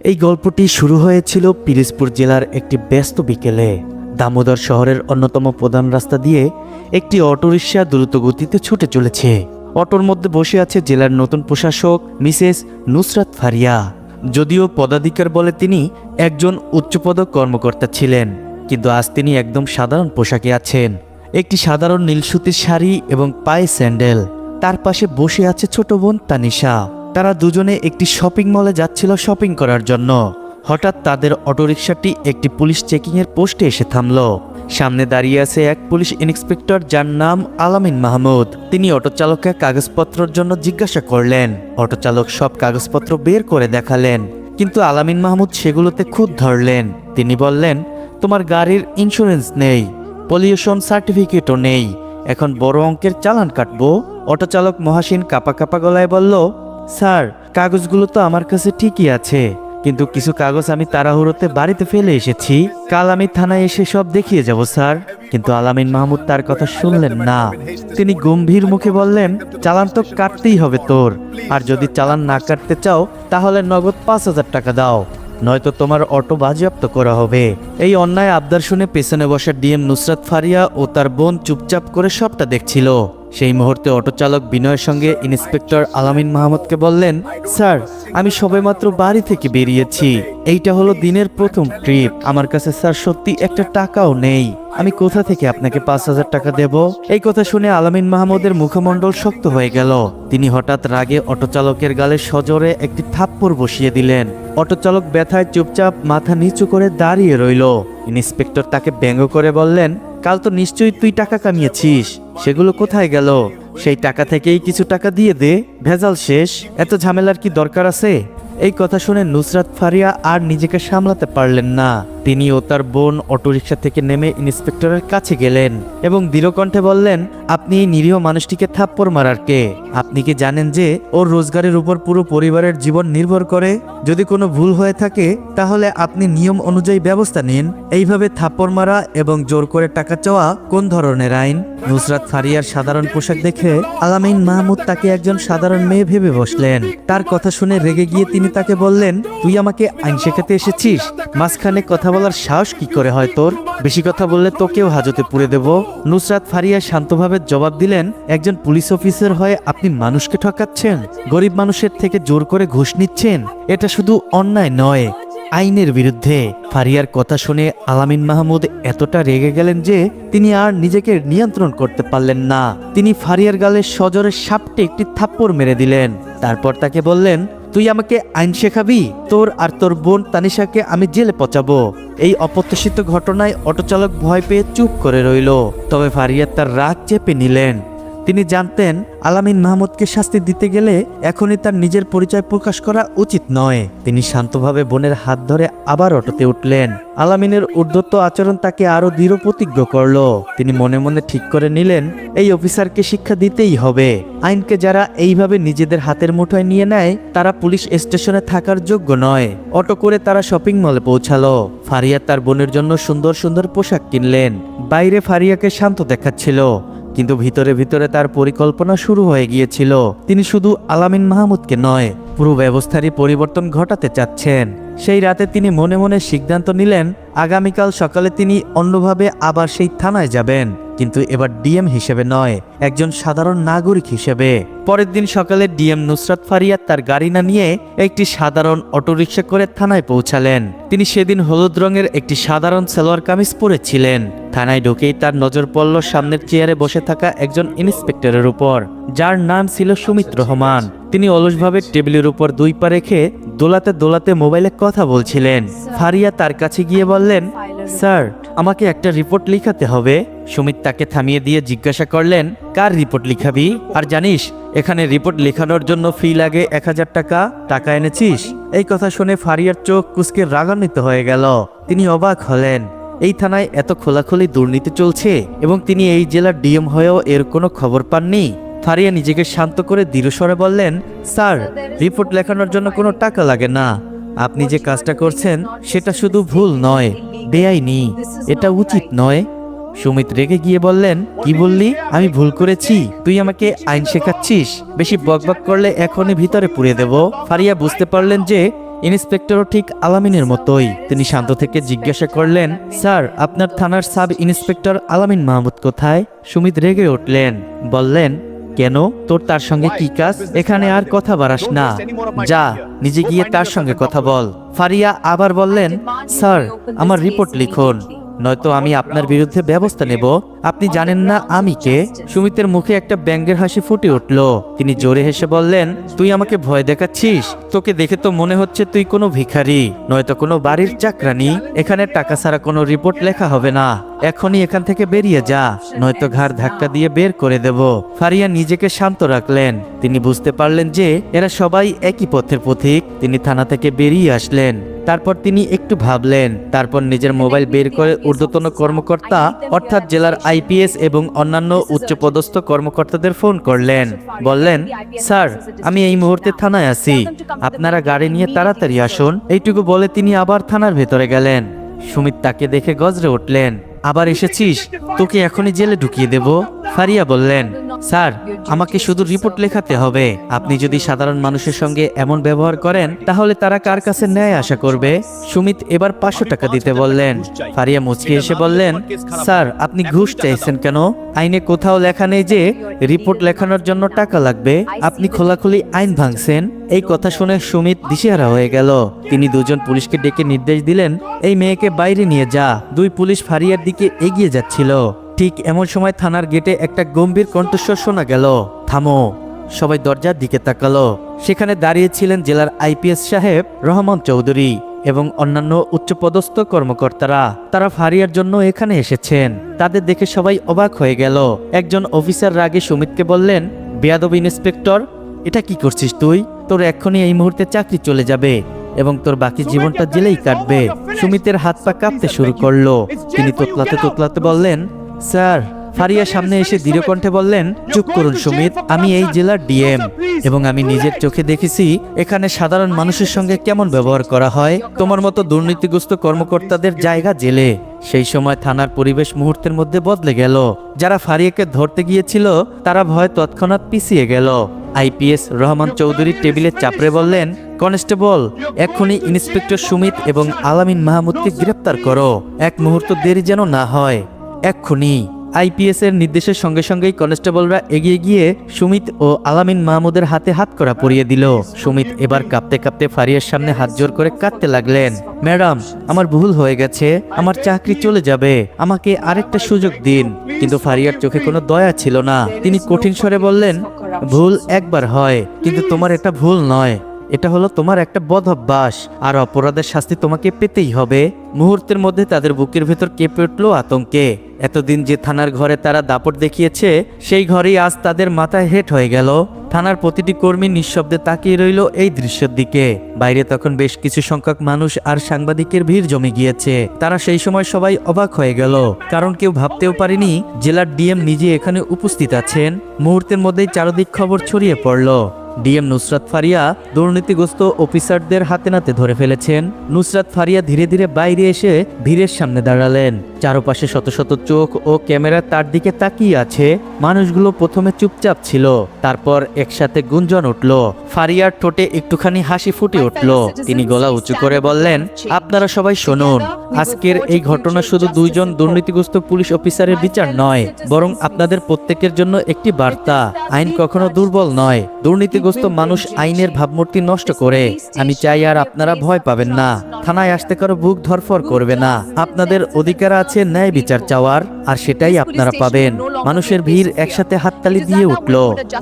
এই গল্পটি শুরু হয়েছিল পিরোজপুর জেলার একটি ব্যস্ত বিকেলে। দামোদর শহরের অন্যতম প্রধান রাস্তা দিয়ে একটি অটোরিকশা দ্রুত গতিতে ছুটে চলেছে। অটোর মধ্যে বসে আছে জেলার নতুন প্রশাসক মিসেস নুসরাত ফারিয়া। যদিও পদাধিকার বলে তিনি একজন উচ্চপদক কর্মকর্তা ছিলেন, কিন্তু আজ তিনি একদম সাধারণ পোশাকে আছেন। একটি সাধারণ নীল সুতির শাড়ি এবং পায়ে স্যান্ডেল। তার পাশে বসে আছে ছোট বোন তানিশা। তারা দুজনে একটি শপিং মলে যাচ্ছিল শপিং করার জন্য। হঠাৎ তাদের অটোরিকশাটি একটি পুলিশ চেকিংয়ের পোস্টে এসে থামল। সামনে দাঁড়িয়ে আছে এক পুলিশ ইন্সপেক্টর, যার নাম আলামিন মাহমুদ। তিনি অটো চালককে কাগজপত্রের জন্য জিজ্ঞাসা করলেন। অটো চালক সব কাগজপত্র বের করে দেখালেন, কিন্তু আলামিন মাহমুদ সেগুলোতে খুঁত ধরলেন। তিনি বললেন, তোমার গাড়ির ইন্স্যুরেন্স নেই, পলিউশন সার্টিফিকেটও নেই, এখন বড় অঙ্কের চালান কাটবো। অটো চালক মহাসিন কাপা কাপা গলায় বলল, স্যার, কাগজগুলো তো আমার কাছে ঠিকই আছে, কিন্তু কিছু কাগজ আমি তাড়াহুড়োতে বাড়িতে ফেলে এসেছি। কাল আমি থানায় এসে সব দেখিয়ে যাব স্যার। কিন্তু আলামিন মাহমুদ তার কথা শুনলেন না। তিনি গম্ভীর মুখে বললেন, চালান তো কাটতেই হবে তোর, আর যদি চালান না কাটতে চাও তাহলে নগদ 5,000 টাকা দাও, নয়তো তোমার অটো বাজেয়াপ্ত করা হবে। এই অন্যায় আবদার শুনে পেছনে বসা ডিএম নুসরাত ফারিয়া ও তার বোন চুপচাপ করে সবটা দেখছিল। সেই মুহূর্তে অটো চালক বিনয়ের সঙ্গে ইন্সপেক্টর আলামিন মাহমুদকে বললেন, স্যার, আমি সবেমাত্র বাড়ি থেকে বেরিয়েছি। এইটা হলো দিনের প্রথম ট্রিপ। আমার কাছে স্যার সত্যি একটা টাকাও নেই। আমি কোথা থেকে আপনাকে 5,000 টাকা দেব? এই কথা শুনে আলামিন মাহমুদের মুখমণ্ডল শক্ত হয়ে গেল। তিনি হঠাৎ রাগে অটো চালকের গালে সজোরে একটি থাপ্পড় বসিয়ে দিলেন। অটো চালক ব্যথায় চুপচাপ মাথা নিচু করে দাঁড়িয়ে রইল। ইন্সপেক্টর তাকে ব্যঙ্গ করে বললেন, কাল তো নিশ্চয়ই তুই টাকা কামিয়েছিস, সেগুলো কোথায় গেল? সেই টাকা থেকেই কিছু টাকা দিয়ে দে, ভেজাল শেষ। এত ঝামেলার কি দরকার আছে? এই কথা শুনে নুসরাত ফারিয়া আর নিজেকে সামলাতে পারলেন না। তিনি ও তার বোন অটোরিকশা থেকে নেমে ইন্সপেক্টরের কাছে গেলেন এবং দৃঢ়কণ্ঠে বললেন, আপনি এই নিরীহ মানুষটিকে থাপ্পড় মারার কে? আপনি কি জানেন যে ওর রোজগারের উপর পুরো পরিবারের জীবন নির্ভর করে? যদি কোনো ভুল হয়ে থাকে তাহলে আপনি নিয়ম অনুযায়ী ব্যবস্থা নিন। এইভাবে থাপ্পড় মারা এবং জোর করে টাকা চাওয়া কোন ধরনের আইন? নুসরাত ফারিয়ার সাধারণ পোশাক দেখে আলামিন মাহমুদ তাকে একজন সাধারণ মেয়ে ভেবে বসলেন। তার কথা শুনে রেগে গিয়ে তিনি তাকে বললেন, তুই আমাকে আইন শেখাতে এসেছিস? মাঝখানে কথা বলার সাহস কি করে হয় তোর? বেশি কথা বললে তোকেও হাজতে পুরে দেব। নুসরাত ফারিয়া শান্তভাবে জবাব দিলেন, একজন পুলিশ অফিসার হয়ে আপনি মানুষকে ঠকাচ্ছেন, গরিব মানুষের থেকে জোর করে ঘুষ নিচ্ছেন। এটা শুধু অন্যায় নয়, আইনের বিরুদ্ধে। ফারিয়ার কথা শুনে আলামিন মাহমুদ এতটা রেগে গেলেন যে তিনি আর নিজেকে নিয়ন্ত্রণ করতে পারলেন না। তিনি ফারিয়ার গালে সজোরে সাপটে একটি থাপ্পড় মেরে দিলেন। তারপর তাকে বললেন, তুই আমাকে আইন শেখাবি? তোর আর তোর বোন তানিশাকে আমি জেলে পচাবো। এই অপ্রত্যাশিত ঘটনায় অটোচালক ভয় পেয়ে চুপ করে রইল। তবে ফারিয়া তার রাগ চেপে নিলেন। তিনি জানতেন আলামিন মাহমুদকে শাস্তি দিতে গেলে এখনই তার নিজের পরিচয় প্রকাশ করা উচিত নয়। তিনি শান্তভাবে বোনের হাত ধরে আবার অটোতে উঠলেন। আলামিনের উদ্ধত আচরণ তাকে আরো দৃঢ় প্রতিজ্ঞ করল। তিনি মনে মনে ঠিক করে নিলেন, এই অফিসারকে শিক্ষা দিতেই হবে। আইনকে যারা এইভাবে নিজেদের হাতের মুঠোয় নিয়ে নেয় তারা পুলিশ স্টেশনে থাকার যোগ্য নয়। অটো করে তারা শপিং মলে পৌঁছালো। ফারিয়া তার বোনের জন্য সুন্দর সুন্দর পোশাক কিনলেন। বাইরে ফারিয়াকে শান্ত দেখাচ্ছিল, কিন্তু ভিতরে ভিতরে তার পরিকল্পনা শুরু হয়ে গিয়েছিল। তিনি শুধু আলামিন মাহমুদকে নয়, পুরো ব্যবস্থারই পরিবর্তন ঘটাতে চাচ্ছেন। সেই রাতে তিনি মনে মনে সিদ্ধান্ত নিলেন, আগামীকাল সকালে তিনি অন্যভাবে আবার সেই থানায় যাবেন, কিন্তু এবার ডিএম হিসেবে নয়, একজন সাধারণ নাগরিক হিসেবে। পরের দিন সকালে ডিএম নুসরাত ফারিয়া তার গাড়ি না নিয়ে একটি সাধারণ অটোরিকশা করে থানায় পৌঁছালেন। তিনি সেদিন হলুদ রঙের একটি সাধারণ সালোয়ার কামিজ পরেছিলেন। থানায় ঢুকেই তার নজর পড়ল সামনের চেয়ারে বসে থাকা একজন ইন্সপেক্টরের উপর, যার নাম ছিল সুমিত রহমান। তিনি অলসভাবে টেবিলের উপর দুই পা রেখে দোলাতে দোলাতে মোবাইলে কথা বলছিলেন। ফারিয়া তার কাছে গিয়ে বললেন, স্যার, আমাকে একটা রিপোর্ট লিখাতে হবে। সুমিত তাকে থামিয়ে দিয়ে জিজ্ঞাসা করলেন, কার রিপোর্ট লিখাবি? আর জানিস এখানে রিপোর্ট লেখানোর জন্য ফি লাগে 1,000 টাকা। টাকা এনেছিস? এই কথা শুনে ফারিয়ার চোখ কুঁচকে রাগান্বিত হয়ে গেল। তিনি অবাক হলেন, এই থানায় এত খোলাখুলি দুর্নীতি চলছে এবং তিনি এই জেলার ডিএম হয়েও এর কোনো খবর পাননি। ফারিয়া নিজেকে শান্ত করে দৃঢ়স্বরে বললেন, স্যার, রিপোর্ট লেখানোর জন্য কোনো টাকা লাগে না। আপনি যে কাজটা করছেন সেটা শুধু ভুল নয়, বেআইনি। এটা উচিত নয়। সুমিত রেগে গিয়ে বললেন, কি বললি? আমি ভুল করেছি? তুই আমাকে আইন শেখাচ্ছিস? বেশি বকবক করলে এখনই ভিতরে পুড়িয়ে দেব। ফারিয়া বুঝতে পারলেন যে ইন্সপেক্টরও ঠিক আলামিনের মতোই। তিনি শান্ত থেকে জিজ্ঞাসা করলেন, স্যার আপনার থানার সাব ইন্সপেক্টর আলামিন মাহমুদ কোথায়? সুমিত রেগে উঠলেন, বললেন, কেন, তোর তার সঙ্গে কি কাজ? এখানে আর কথা বাড়াস না, যা নিজে গিয়ে তার সঙ্গে কথা বল। ফারিয়া আবার বললেন, স্যার আমার রিপোর্ট লিখুন, নয়তো আমি আপনার বিরুদ্ধে ব্যবস্থা নেব। আপনি জানেন না আমি কে? সুমিতের মুখে একটা ব্যঙ্গের হাসি ফুটে উঠল। তিনি জোরে হেসে বললেন, তুই আমাকে ভয় দেখাচ্ছিস? তোকে দেখে তো মনে হচ্ছে তুই কোনো ভিখারি, নয়তো কোনো বাড়ির চাকরানি। এখানে টাকা ছাড়া কোনো রিপোর্ট লেখা হবে না। এখনই এখান থেকে বেরিয়ে যা, নয়তো ঘাড় ধাক্কা দিয়ে বের করে দেব। ফারিয়া নিজেকে শান্ত রাখলেন। তিনি বুঝতে পারলেন যে এরা সবাই একই পথের পথিক। তিনি থানা থেকে বেরিয়ে আসলেন। তারপর তিনি একটু ভাবলেন, তারপর নিজের মোবাইল বের করে ঊর্ধ্বতন কর্মকর্তা অর্থাৎ জেলার আইপিএস এবং অন্যান্য উচ্চপদস্থ কর্মকর্তাদের ফোন করলেন। বললেন, স্যার আমি এই মুহূর্তে থানায় আছি, আপনারা গাড়ি নিয়ে তাড়াতাড়ি আসুন। এইটুকু বলে তিনি আবার থানার ভেতরে গেলেন। সুমিত তাকে দেখে গজরে উঠলেন, আবার এসেছিস? তোকে এখনই জেলে ঢুকিয়ে দেব। ফারিয়া বললেন, স্যার আমাকে শুধু রিপোর্ট লেখাতে হবে। আপনি যদি সাধারণ মানুষের সঙ্গে এমন ব্যবহার করেন তাহলে তারা কার কাছে ন্যায় আশা করবে? সুমিত এবার 500 টাকা দিতে বললেন। ফারিয়া মুচকি এসে বললেন, স্যার আপনি ঘুষ চাইছেন কেন? আইনে কোথাও লেখা নেই যে রিপোর্ট লেখানোর জন্য টাকা লাগবে। আপনি খোলাখুলি আইন ভাঙছেন। এই কথা শুনে সুমিত দিশেহারা হয়ে গেল। তিনি দুজন পুলিশকে ডেকে নির্দেশ দিলেন, এই মেয়েকে বাইরে নিয়ে যা। 2 পুলিশ ফারিয়ার দিকে এগিয়ে যাচ্ছিল। ঠিক এমন সময় থানার গেটে একটা গম্ভীর কণ্ঠস্বর শোনা গেল, থামো। সবাই দরজার দিকে তাকালো। সেখানে দাঁড়িয়ে ছিলেন জেলার আইপিএস সাহেব রহমান চৌধুরী এবং অন্যান্য উচ্চপদস্থ কর্মকর্তারা। তারা ফারিয়ার জন্য এখানে এসেছেন। তাদের দেখে সবাই অবাক হয়ে গেল। একজন অফিসার রাগে সুমিতকে বললেন, বেয়াদব ইন্সপেক্টর, এটা কি করছিস তুই? তোর এক্ষুনি এই মুহূর্তে চাকরি চলে যাবে এবং তোর বাকি জীবনটা জেলেই কাটবে। সুমিতের হাত পা কাঁপতে শুরু করলো। তিনি তোতলাতে তোতলাতে বললেন, স্যার। ফারিয়া সামনে এসে দৃঢ় কণ্ঠে বললেন, চুপ করুন সুমিত, আমি এই জেলার ডিএম এবং আমি নিজের চোখে দেখেছি এখানে সাধারণ মানুষের সঙ্গে কেমন ব্যবহার করা হয়। তোমার মতো দুর্নীতিগ্রস্ত কর্মকর্তাদের জায়গা জেলে। সেই সময় থানার পরিবেশ মুহূর্তের মধ্যে বদলে গেল। যারা ফারিয়াকে ধরতে গিয়েছিল তারা ভয়ে তৎক্ষণাৎ পিছিয়ে গেল। আইপিএস রহমান চৌধুরী টেবিলে চাপড়ে বললেন, কনস্টেবল এক্ষুনি ইন্সপেক্টর সুমিত এবং আলামিন মাহমুদকে গ্রেপ্তার করো। এক মুহূর্ত দেরি যেন না হয়, এক্ষুনি। আইপিএস এর নির্দেশের সঙ্গে সঙ্গেই কনস্টেবলরা এগিয়ে গিয়ে সুমিত ও আলামিন মাহমুদের হাতে হাত করা পরিয়ে দিল। সুমিত এবার কাঁপতে কাঁপতে ফারিয়ার সামনে হাত জোর করে কাঁদতে লাগলেন, ম্যাডাম আমার ভুল হয়ে গেছে, আমার চাকরি চলে যাবে, আমাকে আরেকটা সুযোগ দিন। কিন্তু ফারিয়ার চোখে কোনো দয়া ছিল না। তিনি কঠিন স্বরে বললেন, ভুল একবার হয়, কিন্তু তোমার এটা ভুল নয়, এটা হলো তোমার একটা বদ অভ্যাস, আর অপরাধের শাস্তি তোমাকে পেতেই হবে। মুহূর্তের মধ্যে তাদের বুকের ভেতর কেঁপে উঠল আতঙ্কে। এতদিন যে থানার ঘরে তারা দাপট দেখিয়েছে সেই ঘরেই আজ তাদের মাথায় হেট হয়ে গেল। থানার প্রতিটি কর্মী নিঃশব্দে তাকিয়ে রইল এই দৃশ্যের দিকে। বাইরে তখন বেশ কিছু সংখ্যক মানুষ আর সাংবাদিকের ভিড় জমে গিয়েছে। তারা সেই সময় সবাই অবাক হয়ে গেল, কারণ কেউ ভাবতেও পারেনি জেলার ডিএম নিজে এখানে উপস্থিত আছেন। মুহূর্তের মধ্যেই চারদিক খবর ছড়িয়ে পড়ল। ডিএম নুসরাত ফারিয়া দুর্নীতিগ্রস্ত অফিসারদের হাতে নাতে ধরে ফেলেছেন। নুসরাত ফারিয়া ধীরে ধীরে বাইরে এসে ভিড়ের সামনে দাঁড়ালেন। চারপাশে শত শত চোখ ও ক্যামেরা তার দিকে তাকিয়ে আছে। মানুষগুলো প্রথমে চুপচাপ ছিল, তারপর একসাথে গুঞ্জন উঠল। ফারিয়ার ঠোঁটে একটুখানি হাসি ফুটে উঠল। তিনি গলা উঁচু করে বললেন, আপনারা সবাই শুনুন, আজকের এই ঘটনা শুধু 2 জন দুর্নীতিগ্রস্ত পুলিশ অফিসারের বিচার নয়, বরং আপনাদের প্রত্যেকের জন্য একটি বার্তা। আইন কখনো দুর্বল নয়, দুর্নীতিগ্রস্ত মানুষ আইনের ভাবমূর্তি নষ্ট করে। আমি চাই আর আপনারা ভয় পাবেন না, থানায় আসতে কারো বুক ধরফর করবে না। আপনাদের অধিকার আছে ন্যায় বিচার চাওয়ার, আর সেটাই আপনারা পাবেন। মানুষের ভিড় একসাথে হাততালি দিয়ে উঠল,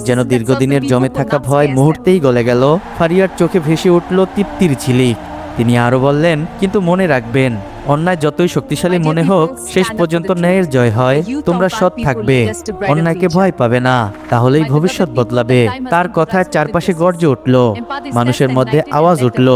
যেন দীর্ঘদিনের জমে থাকা ভয় মুহূর্তেই গলে গেল। ফারিয়ার চোখে ভেসে উঠল তৃপ্তির ঝিলিক। তিনি আরো বললেন, কিন্তু মনে রাখবেন, অন্যায় যতই শক্তিশালী মনে হোক, শেষ পর্যন্ত ন্যায়ের জয় হয়। তোমরা সৎ থাকবে, অন্যায়কে ভয় পাবে না, তাহলেই ভবিষ্যৎ বদলাবে। তার কথায় চারপাশে গর্জে উঠল। মানুষের মধ্যে আওয়াজ উঠল,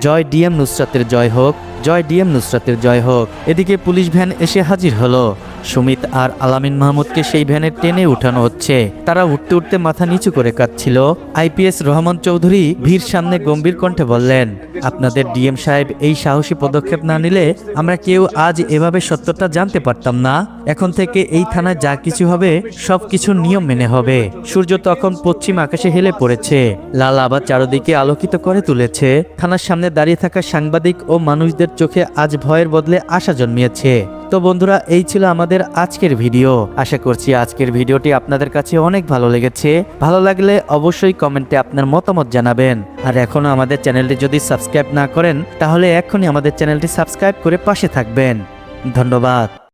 জয় ডিএম নুসরাতের জয় হোক। জয় ডিএম নুসরাতের জয় হোক। এদিকে পুলিশ ভ্যান এসে হাজির হলো। সুমিত আর আলামিন মাহমুদকে সেই ভ্যানে টেনে উঠানো হচ্ছে। তারা উঠতে উঠতে মাথা নিচু করে কাঁদছিল। আইপিএস রহমান চৌধুরী ভিড় সামনে গম্ভীর কণ্ঠে বললেন, আপনাদের ডিএম সাহেব এই সাহসী পদক্ষেপ না নিলে আমরা কেউ আজ এভাবে সত্যটা জানতে পারতাম না। এখন থেকে এই থানায় যা কিছু হবে সবকিছু নিয়ম মেনে হবে। সূর্য তখন পশ্চিম আকাশে হেলে পড়েছে, লাল আভা চারদিকে আলোকিত করে তুলেছে। থানার সামনে দাঁড়িয়ে থাকা সাংবাদিক ও মানুষদের চোখে আজ ভয়ের বদলে আশা জন্মিয়েছে। তো বন্ধুরা, এই ছিল আমাদের আজকের ভিডিও। আশা করছি আজকের ভিডিওটি আপনাদের কাছে অনেক ভালো লেগেছে। ভালো লাগলে অবশ্যই কমেন্টে আপনার মতামত জানাবেন। আর এখনো আমাদের চ্যানেলটি যদি সাবস্ক্রাইব না করেন তাহলে এখনই আমাদের চ্যানেলটি সাবস্ক্রাইব করে পাশে থাকবেন। ধন্যবাদ।